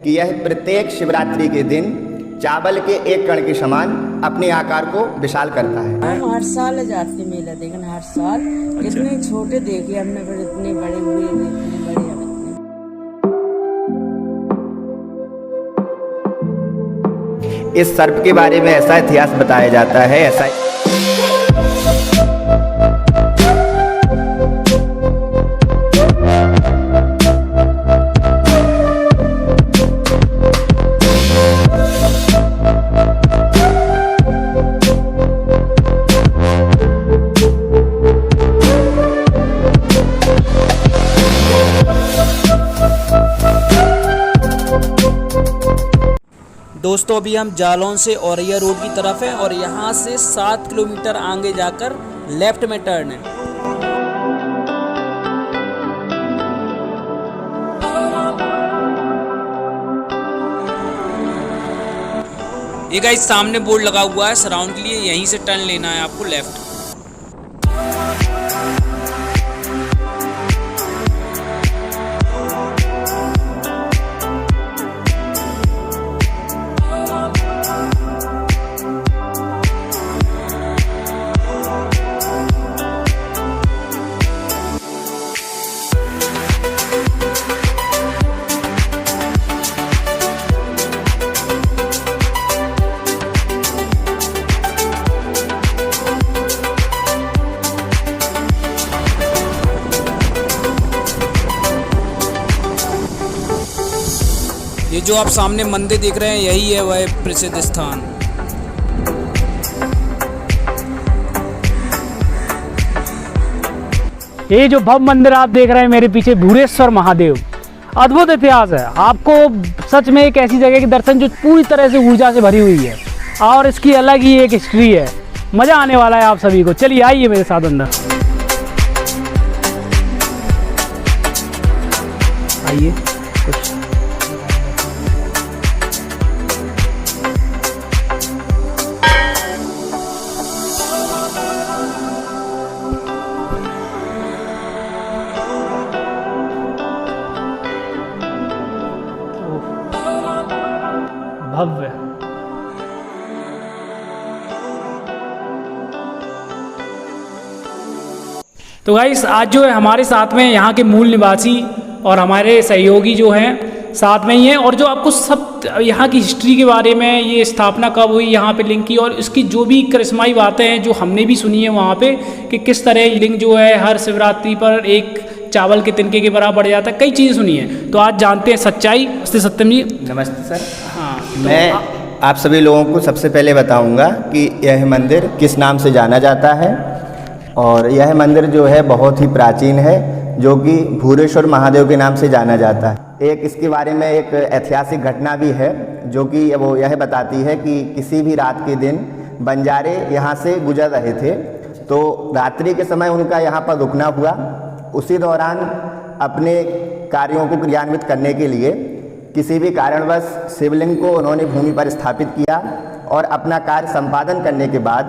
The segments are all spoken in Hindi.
कि यह प्रत्येक शिवरात्रि के दिन चावल के एक कण के समान अपने आकार को विशाल करता है। हम हर साल जाते मेला देखने, हर साल इतने छोटे देखे हमने, फिर इतने बड़े हुए, इतने बड़े हम इतने। इस सर्प के बारे में ऐसा इतिहास बताया जाता है, ऐसा दोस्तों अभी हम जालौन से औरैया रोड की तरफ है और यहाँ से 7 किलोमीटर आगे जाकर लेफ्ट में टर्न है। ये गाइस सामने बोर्ड लगा हुआ है सराउंड के लिए, यहीं से टर्न लेना है आपको लेफ्ट। ये जो आप सामने मंदिर देख रहे हैं यही है वह प्रसिद्ध स्थान। ये जो भव्य मंदिर आप देख रहे हैं मेरे पीछे, भूरेश्वर महादेव, अद्भुत इतिहास है। आपको सच में एक ऐसी जगह के दर्शन जो पूरी तरह से ऊर्जा से भरी हुई है और इसकी अलग ही एक हिस्ट्री है। मज़ा आने वाला है आप सभी को। चलिए आइए मेरे साथ अंदर, आइए। भव्य तो गाइस आज जो है हमारे साथ में यहाँ के मूल निवासी और हमारे सहयोगी जो हैं साथ में ही हैं, और जो आपको सब यहाँ की हिस्ट्री के बारे में, ये स्थापना कब हुई यहाँ पे लिंग की, और इसकी जो भी करिश्माई बातें हैं जो हमने भी सुनी है वहाँ पे कि किस तरह लिंग जो है हर शिवरात्रि पर एक चावल के तिनके के बराबर बढ़ जाता है, कई चीज़ें सुनी है। तो आज जानते हैं सच्चाई। सत्यम जी नमस्ते सर। हाँ, मैं आप सभी लोगों को सबसे पहले बताऊंगा कि यह मंदिर किस नाम से जाना जाता है। और यह मंदिर जो है बहुत ही प्राचीन है, जो कि भूरेश्वर महादेव के नाम से जाना जाता है। एक इसके बारे में एक ऐतिहासिक घटना भी है जो कि वो यह बताती है कि किसी भी रात के दिन बंजारे यहाँ से गुजर रहे थे, तो रात्रि के समय उनका यहाँ पर रुकना हुआ। उसी दौरान अपने कार्यों को क्रियान्वित करने के लिए किसी भी कारणवश शिवलिंग को उन्होंने भूमि पर स्थापित किया और अपना कार्य संपादन करने के बाद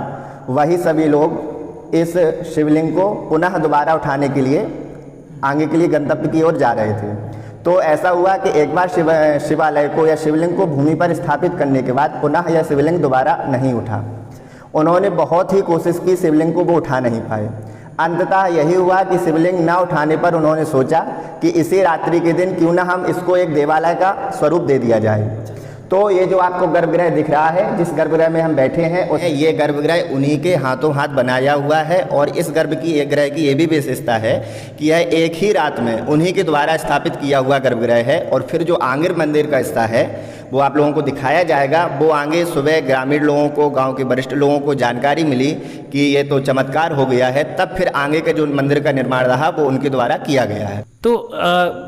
वही सभी लोग इस शिवलिंग को पुनः दोबारा उठाने के लिए आगे के लिए गंतव्य की ओर जा रहे थे। तो ऐसा हुआ कि एक बार शिवालय को या शिवलिंग को भूमि पर स्थापित करने के बाद पुनः यह शिवलिंग दोबारा नहीं उठा। उन्होंने बहुत ही कोशिश की, शिवलिंग को वो उठा नहीं पाए। अंततः यही हुआ कि शिवलिंग न उठाने पर उन्होंने सोचा कि इसी रात्रि के दिन क्यों ना हम इसको एक देवालय का स्वरूप दे दिया जाए। तो ये जो आपको गर्भगृह दिख रहा है, जिस गर्भगृह में हम बैठे हैं, ये गर्भगृह उन्हीं के हाथों हाथ बनाया हुआ है। और इस गर्भगृह की ये भी विशेषता है कि यह एक ही रात में उन्हीं के द्वारा स्थापित किया हुआ गर्भगृह है। और फिर जो आंगन मंदिर का हिस्सा है वो आप लोगों को दिखाया जाएगा। वो आगे सुबह ग्रामीण लोगों को, गांव के वरिष्ठ लोगों को जानकारी मिली कि ये तो चमत्कार हो गया है, तब फिर आगे के जो मंदिर का निर्माण रहा वो उनके द्वारा किया गया है। तो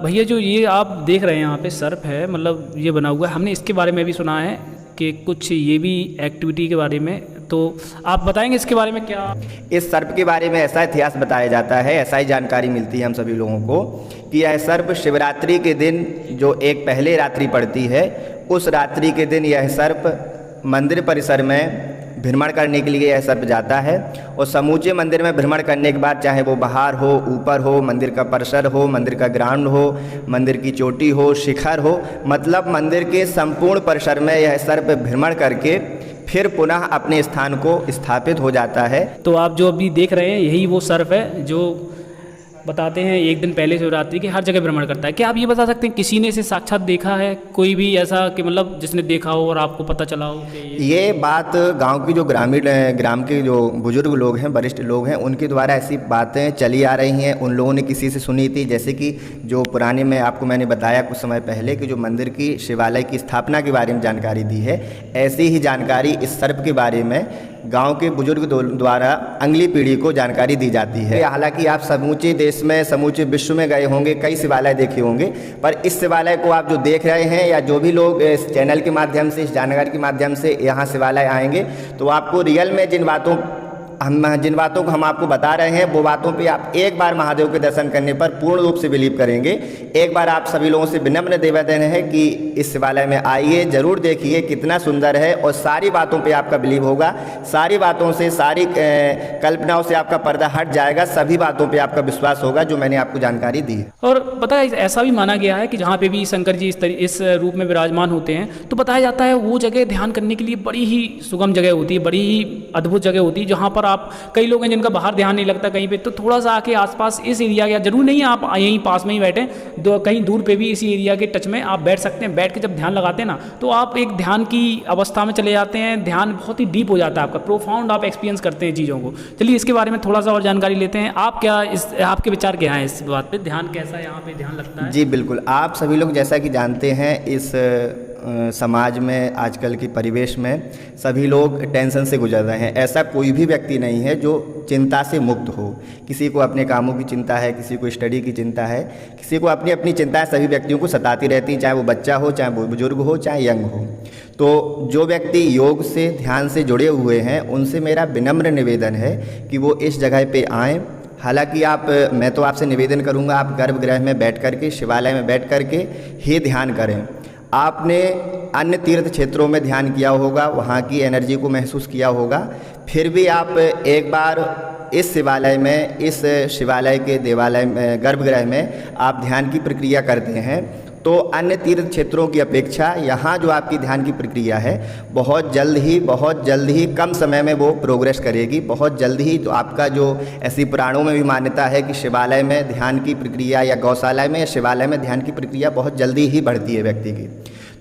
भैया जो ये आप देख रहे हैं यहाँ पे सर्प है, मतलब ये बना हुआ है, हमने इसके बारे में भी सुना है कि कुछ ये भी एक्टिविटी के बारे में, तो आप बताएंगे इसके बारे में क्या? इस सर्प के बारे में ऐसा इतिहास बताया जाता है, ऐसा ही जानकारी मिलती है हम सभी लोगों को कि यह सर्प शिवरात्रि के दिन जो एक पहले रात्रि पड़ती है, उस रात्रि के दिन यह सर्प मंदिर परिसर में भ्रमण करने के लिए यह सर्प जाता है। और समूचे मंदिर में भ्रमण करने के बाद, चाहे वो बाहर हो, ऊपर हो, मंदिर का परिसर हो, मंदिर का ग्राउंड हो, मंदिर की चोटी हो, शिखर हो, मतलब मंदिर के संपूर्ण परिसर में यह सर्प भ्रमण करके फिर पुनः अपने स्थान को स्थापित हो जाता है। तो आप जो अभी देख रहे हैं यही वो सर्प है जो बताते हैं एक दिन पहले शिवरात्रि के हर जगह भ्रमण करता है। क्या आप ये बता सकते हैं किसी ने इसे साक्षात देखा है, कोई भी ऐसा कि मतलब जिसने देखा हो और आपको पता चला हो कि ये बात गांव की जो ग्राम के जो बुजुर्ग लोग हैं, वरिष्ठ लोग हैं, उनके द्वारा ऐसी बातें चली आ रही हैं। उन लोगों ने किसी से सुनी थी, जैसे कि जो पुराने में आपको मैंने बताया कुछ समय पहले कि जो मंदिर की शिवालय की स्थापना के बारे में जानकारी दी है, ऐसी ही जानकारी इस सर्प के बारे में गांव के बुजुर्ग द्वारा अगली पीढ़ी को जानकारी दी जाती है। हालांकि आप समूचे देश में, समूचे विश्व में गए होंगे, कई शिवालय देखे होंगे, पर इस शिवालय को आप जो देख रहे हैं या जो भी लोग इस चैनल के माध्यम से, इस जानकारी के माध्यम से यहाँ शिवालय आएंगे, तो आपको रियल में जिन बातों को हम आपको बता रहे हैं, वो बातों पे आप एक बार महादेव के दर्शन करने पर पूर्ण रूप से बिलीव करेंगे। एक बार आप सभी लोगों से विनम्र निवेदन है कि इस शिवालय में आइए, ज़रूर देखिए कितना सुंदर है, और सारी बातों पे आपका बिलीव होगा, सारी बातों से, सारी कल्पनाओं से आपका पर्दा हट जाएगा, सभी बातों पर आपका विश्वास होगा जो मैंने आपको जानकारी दी है। और पता है ऐसा भी माना गया है कि जहाँ पे भी शंकर जी इस रूप में विराजमान होते हैं, तो बताया जाता है वो जगह ध्यान करने के लिए बड़ी ही सुगम जगह होती है, बड़ी ही अद्भुत जगह होती है, जहाँ पर आप, कई लोग हैं जिनका बाहर ध्यान नहीं लगता कहीं पे, तो थोड़ा सा आके आसपास इस एरिया का, जरूर नहीं आप यहीं पास में ही बैठें, कहीं दूर पे भी इसी एरिया के टच में आप बैठ सकते हैं। बैठ के जब ध्यान लगाते हैं ना, तो आप एक ध्यान की अवस्था में चले जाते हैं, ध्यान बहुत ही डीप हो जाता है आपका, प्रोफाउंड आप एक्सपीरियंस करते हैं चीज़ों को। चलिए इसके बारे में थोड़ा सा और जानकारी लेते हैं। आपके विचार क्या हैं इस बात पे, ध्यान कैसा यहाँ पे ध्यान लगता है? जी बिल्कुल, आप सभी लोग जैसा कि जानते हैं, इस समाज में, आजकल के परिवेश में सभी लोग टेंशन से गुजर रहे हैं। ऐसा कोई भी व्यक्ति नहीं है जो चिंता से मुक्त हो। किसी को अपने कामों की चिंता है, किसी को स्टडी की चिंता है, किसी को अपनी अपनी चिंताएं सभी व्यक्तियों को सताती रहती हैं, चाहे वो बच्चा हो, चाहे वो बुजुर्ग हो, चाहे यंग हो। तो जो व्यक्ति योग से, ध्यान से जुड़े हुए हैं, उनसे मेरा विनम्र निवेदन है कि वो इस जगह पे आएँ। हालांकि मैं तो आपसे निवेदन करूंगा, आप गर्भगृह में बैठ करके, शिवालय में बैठ करके ही ध्यान करें। आपने अन्य तीर्थ क्षेत्रों में ध्यान किया होगा, वहाँ की एनर्जी को महसूस किया होगा, फिर भी आप एक बार इस शिवालय में, इस शिवालय के देवालय में, गर्भगृह में आप ध्यान की प्रक्रिया करते हैं, तो अन्य तीर्थ क्षेत्रों की अपेक्षा यहाँ जो आपकी ध्यान की प्रक्रिया है, बहुत जल्द ही कम समय में वो प्रोग्रेस करेगी। बहुत जल्द ही, तो आपका जो ऐसी पुराणों में भी मान्यता है कि शिवालय में ध्यान की प्रक्रिया, या गौशाला में या शिवालय में ध्यान की प्रक्रिया बहुत जल्दी ही बढ़ती है व्यक्ति की।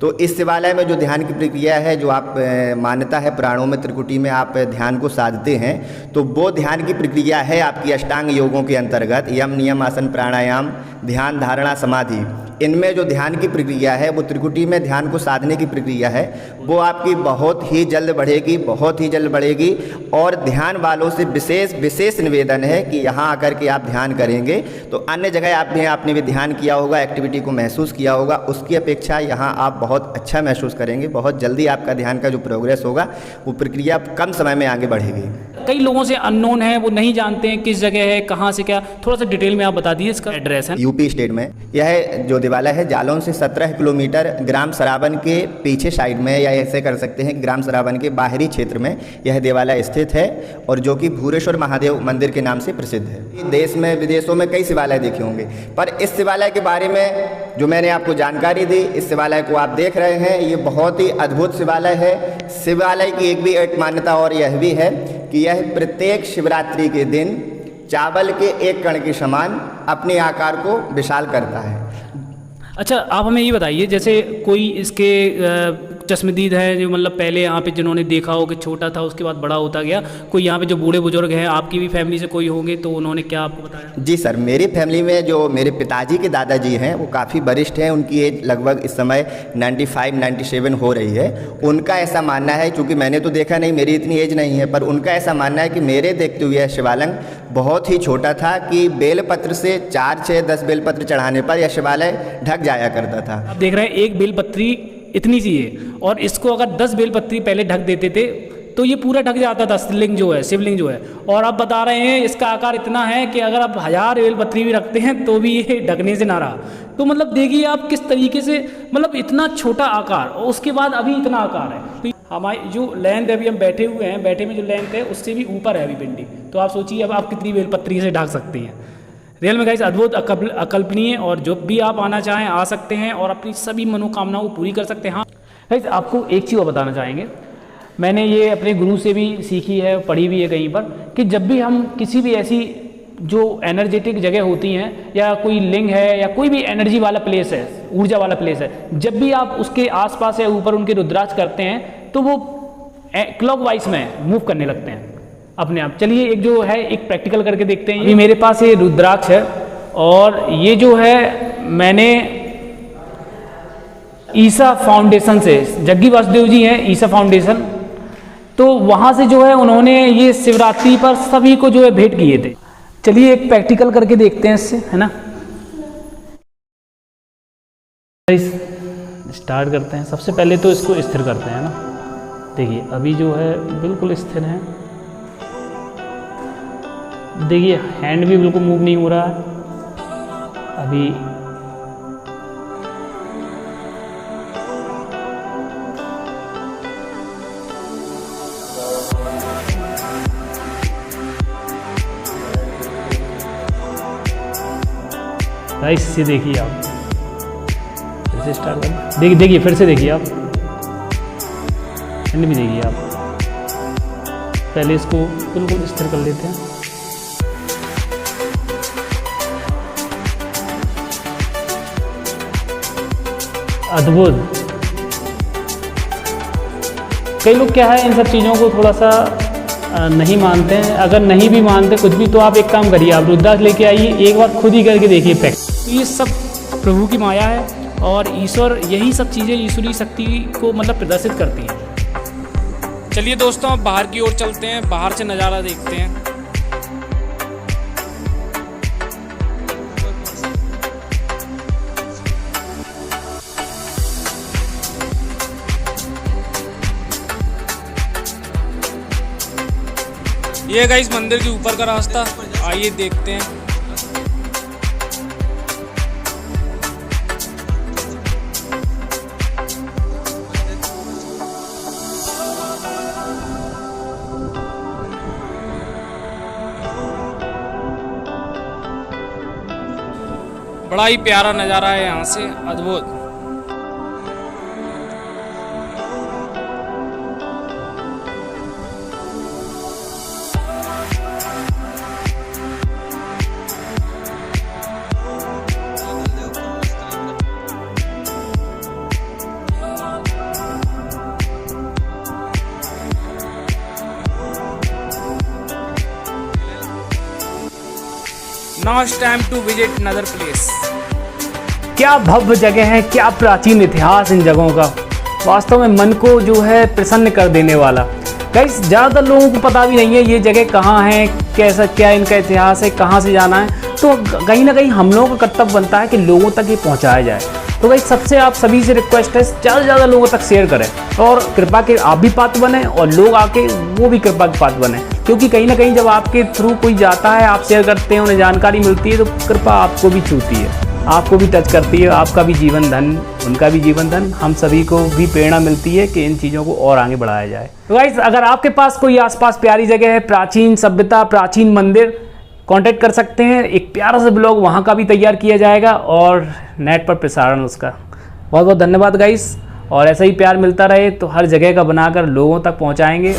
तो इस शिवालय में जो ध्यान की प्रक्रिया है, जो आप मान्यता है पुराणों में, त्रिकुटी में आप ध्यान को साधते हैं, तो वो ध्यान की प्रक्रिया है आपकी अष्टांग योगों के अंतर्गत यम, नियम, आसन, प्राणायाम, ध्यान, धारणा, समाधि। इनमें जो ध्यान की प्रक्रिया है, वो त्रिकुटी में ध्यान को साधने की प्रक्रिया है, वो आपकी बहुत ही जल्द बढ़ेगी। और ध्यान वालों से विशेष निवेदन है कि यहाँ आकर के आप ध्यान करेंगे तो अन्य जगह आपने भी ध्यान किया होगा, एक्टिविटी को महसूस किया होगा, उसकी अपेक्षा यहाँ आप बहुत अच्छा महसूस करेंगे। बहुत जल्दी आपका ध्यान का जो प्रोग्रेस होगा, वो प्रक्रिया कम समय में आगे बढ़ेगी। कई लोगों से अननोन है, वो नहीं जानते हैं किस जगह है, कहाँ से क्या, थोड़ा सा डिटेल में आप बता दीजिए इसका एड्रेस है। यूपी स्टेट में यह जो देवालय है, जालौन से 17 किलोमीटर ग्राम सरावन के पीछे साइड में, या ऐसे कर सकते हैं ग्राम सरावन के बाहरी क्षेत्र में यह देवालय स्थित है, और जो कि भूरेश्वर महादेव मंदिर के नाम से प्रसिद्ध है। देश में, विदेशों में कई शिवालय देखे होंगे, पर इस शिवालय के बारे में जो मैंने आपको जानकारी दी, इस शिवालय को आप देख रहे हैं, ये बहुत ही अद्भुत शिवालय है। शिवालय की एक मान्यता और यह भी है कि यह प्रत्येक शिवरात्रि के दिन चावल के एक कण के समान अपने आकार को विशाल करता है। अच्छा, आप हमें ये बताइए, जैसे कोई इसके चश्मदीद हैं जो मतलब पहले यहाँ पे जिन्होंने देखा हो कि छोटा था उसके बाद बड़ा होता गया, कोई यहाँ पे जो बूढ़े बुजुर्ग हैं, आपकी भी फैमिली से कोई होंगे, तो उन्होंने क्या आपको बताया? जी सर, मेरी फैमिली में जो मेरे पिताजी के दादाजी हैं, वो काफ़ी वरिष्ठ हैं, उनकी एज लगभग इस समय 95-97 हो रही है। उनका ऐसा मानना है, चूँकि मैंने तो देखा नहीं, मेरी इतनी एज नहीं है, पर उनका ऐसा मानना है कि मेरे देखते हुए शिवालय बहुत ही छोटा था, कि बेलपत्र से 4, 6, 10 बेलपत्र चढ़ाने पर यह शिवालय ढक जाया करता था। आप देख रहे हैं एक बेलपत्री इतनी सी है, और इसको अगर 10 बेलपत्री पहले ढक देते थे तो ये पूरा ढक जाता था, शिवलिंग जो है। और आप बता रहे हैं इसका आकार इतना है कि अगर आप 1000 बेलपत्री भी रखते हैं तो भी ये ढकने से ना रहा। तो मतलब देखिए आप किस तरीके से, मतलब इतना छोटा आकार और उसके बाद अभी इतना आकार है। तो हमारी जो लेंथ अभी हम बैठे हुए हैं, बैठे में जो लेंथ है उससे भी ऊपर है अभी पिंडी। तो आप सोचिए अब आप कितनी बेलपत्री से ढक सकती हैं। रियल में गाइस अद्भुत अकल्पनीय, और जब भी आप आना चाहें आ सकते हैं और अपनी सभी मनोकामनाओं को पूरी कर सकते हैं। हाँ गाइस, आपको एक चीज़ और बताना चाहेंगे, मैंने ये अपने गुरु से भी सीखी है, पढ़ी भी है कहीं पर, कि जब भी हम किसी भी ऐसी जो एनर्जेटिक जगह होती हैं या कोई लिंग है या कोई भी एनर्जी वाला प्लेस है, ऊर्जा वाला प्लेस है, जब भी आप उसके आसपास या ऊपर उनके रुद्राक्ष करते हैं तो वो क्लॉकवाइज में मूव करने लगते हैं अपने आप। चलिए एक जो है एक प्रैक्टिकल करके देखते हैं। ये मेरे पास ये रुद्राक्ष है और ये जो है मैंने ईसा फाउंडेशन से, जग्गी वासुदेव जी हैं ईसा फाउंडेशन, तो वहाँ से जो है उन्होंने ये शिवरात्रि पर सभी को जो है भेंट किए थे। चलिए एक प्रैक्टिकल करके देखते हैं इससे, है ना। स्टार्ट करते हैं। सबसे पहले तो इसको स्थिर करते हैं ना। देखिए अभी जो है बिल्कुल स्थिर है। देखिए हैंड भी बिल्कुल मूव नहीं हो रहा है अभी। गाइस से देखिए आप, फिर से स्टार्ट करें। देखिए फिर से देखिए आप, हैंड भी देखिए आप। पहले इसको बिल्कुल स्थिर कर लेते हैं। अद्भुत। कई लोग क्या है इन सब चीज़ों को थोड़ा सा नहीं मानते हैं। अगर नहीं भी मानते कुछ भी, तो आप एक काम करिए, आप रुद्राक्ष लेके आइए, एक बार खुद ही करके देखिए पैक। तो ये सब प्रभु की माया है और ईश्वर यही सब चीज़ें ईश्वरीय शक्ति को मतलब प्रदर्शित करती हैं। चलिए दोस्तों अब बाहर की ओर चलते हैं, बाहर से नज़ारा देखते हैं। ये गाइस मंदिर के ऊपर का रास्ता, आइए देखते हैं। बड़ा ही प्यारा नज़ारा है यहाँ से, अद्भुत। Now it's time to visit another place. क्या भव्य जगह है, क्या प्राचीन इतिहास इन जगहों का, वास्तव में मन को जो है प्रसन्न कर देने वाला। गाइस ज़्यादातर लोगों को पता भी नहीं है ये जगह कहाँ है, कैसा क्या इनका इतिहास है, कहाँ से जाना है। तो कहीं ना कहीं हम लोगों का कर्तव्य बनता है कि लोगों तक ये पहुँचाया जाए। तो गाइस सबसे आप सभी से रिक्वेस्ट है ज़्यादा से ज़्यादा लोगों तक शेयर करें और कृपा के आप भी पात्र बने और लोग आके वो भी कृपा के पात्र बने। क्योंकि कहीं ना कहीं जब आपके थ्रू कोई जाता है, आप शेयर करते हैं, उन्हें जानकारी मिलती है, तो कृपा आपको भी छूती है, आपको भी टच करती है, आपका भी जीवन धन, उनका भी जीवन धन, हम सभी को भी प्रेरणा मिलती है कि इन चीज़ों को और आगे बढ़ाया जाए। तो गाइस अगर आपके पास कोई आसपास प्यारी जगह है, प्राचीन सभ्यता, प्राचीन मंदिर, कांटेक्ट कर सकते हैं। एक प्यारा सा ब्लॉग वहाँ का भी तैयार किया जाएगा और नेट पर प्रसारण उसका। बहुत बहुत धन्यवाद गाइस, और ऐसा ही प्यार मिलता रहे तो हर जगह का बनाकर लोगों तक पहुँचाएँगे।